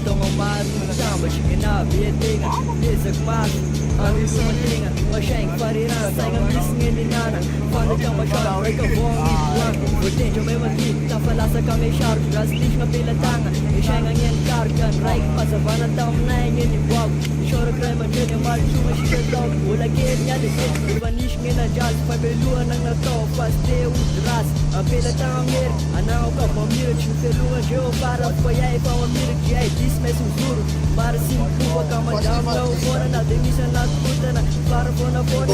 Tong mar sama chikina bietinga Isak mas Ami sumatinga Masyeng pariran Sainga misngin ni nana Fana jang masyara Reka vongi buang Bertin jo may magi Tafalasa kami shark Raslish nga pilatanga Isyeng ang yan karkan Raik pasavana tam na ingin ni buwag Shora kray manjun yung malchunga shikadog Wala gate niya dikit Ibanish nga na jazz Pabeluan ang nato Paste udras Ang pilatang mir Anao ka Mamirik Shufilungan jo Para payay pa mamirik Jay mesmo juro para se empurra com a dama ou fora na demissão na puta na para fora fora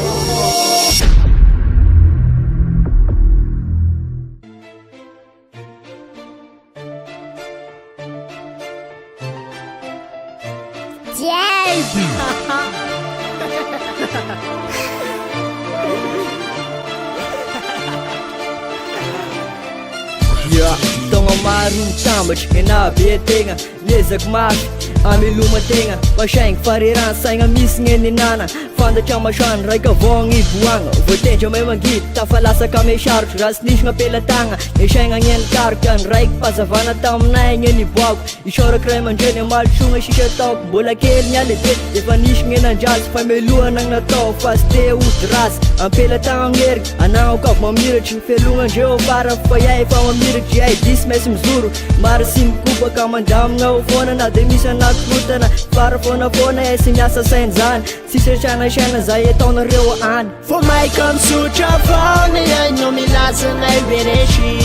Tonga marun tambach ina bietinga Lezak mas Ami lumatinga Pasyeng fariran Sainga misngin ni nana Fanda chang masyan Raika vongi buanga Voten jo may magit Tafalasa kami shark Rasnish nga pilatanga Isyeng ang yan karkan Raik pasavana tam na ingin ni buwag Isyora kray manjun yung malchunga shikatok Bulakil niya litit Ifanish nga na jazz Pameluan ang nato Paste udras Ang pilatang ang lirik Anao kap mamirik Shufilungan jo para payay pa mamirik Jay dis mesmo juro Mara simpupa kamandam nga ufona na demissão na puta na para fona Esse nessa senzan Sisha chana chana zay ito na riwaan For my come sucha phone Yan yung milasa na ibereshi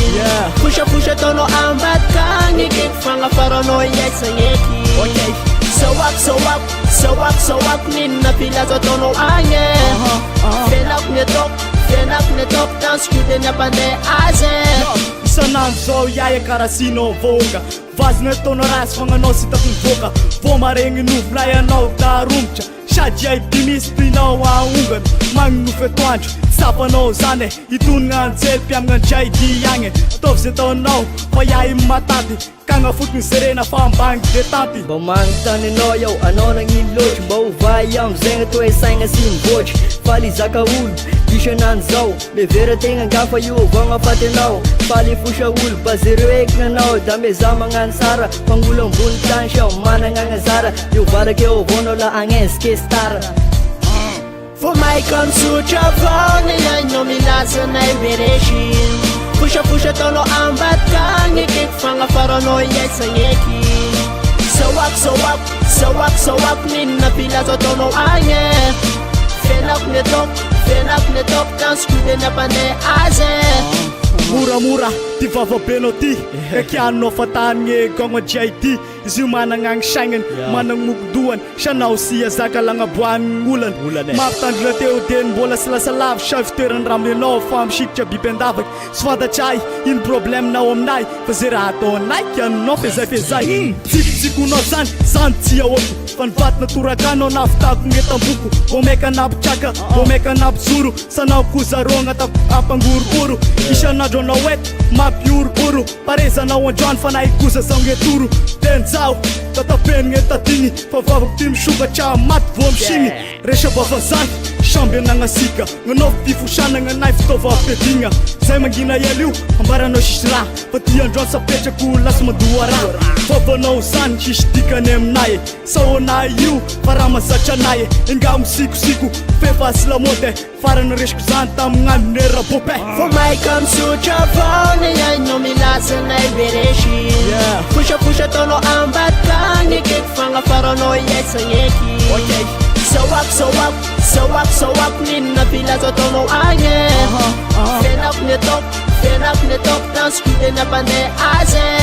Pusha pusha tono ambat ka Ngikik fanga paranoia sa ngeki So up Nina pilazo tono anye Fenak netok Dance kute na pande aze Sananzo yaya karasino voga Vazne tonoras fanga nosi ta kunvoka Vomareng nuvla ya nau ta rumcha Shajai timis pinau a ungan Mang nufetuancho Sapa no zane Itun ngan zel piam ngan chai di yange Tov se to no Payai matati Kanga fut ni serena fambang detati Bamang tanino yaw ano nang iloj Bau vayam zenga tu sainga simboj Fali zaka ul Isha nanzaw Levera tinga gafa yu Vanga patinaw Fali fusha ul Baziro ek na naw Dame zama ngan sara Pangulang buntan siya Mana nga nga zara Yu vara ke o vono la anges ke stara For my come sucha phone Yan yung milasa na ibereshi Pusha tono ambat ka Ngikik fanga paranoia sa ngeki So up Nina pilazo tono anye Fenak netok Dance kute na pande aze Mura Ti vava benoti Eki ano fatan nge gongo jaiti Isu manang ang shangen Manang mugduan Shanau siya zaka lang abuan ngulan Maptan lateo den bola sila sa lav Shafteran ramli no fam shikcha bipendavak Svada chai in problem na omnai Fazirato nai kyan no fezai Ziku no san tia oku Fanvat na turakano nafta kung itambuku Bomeka napchaka Bomeka napsuru Sanaw kuzarong at apangururu Isya na dron na wet Mapiururu Pareza na wanjuan fanay kuza sa ngeturu Tenzao Tatapen ngetatini Favavak tim shuga cha mat vom shimi Resha bavazan Shambe na nga sika Nganov tifushana nga knife tova pedinga Zay magina yaliw Ambara no shishra Pati andron sa pecha kulas maduara Fava no san Shishtika nem naye Sao na yu Para masacha naye Inga siku Fefa sila mote Fara na reshku zanta Mga nera bope For my come sucha phone Yan yung milasa na ibereshi Pusha tono ambat ka Ngikik fanga paranoia sa ngeki So up Nina pilazo tono anye Fenak netok Dance kute na pande aze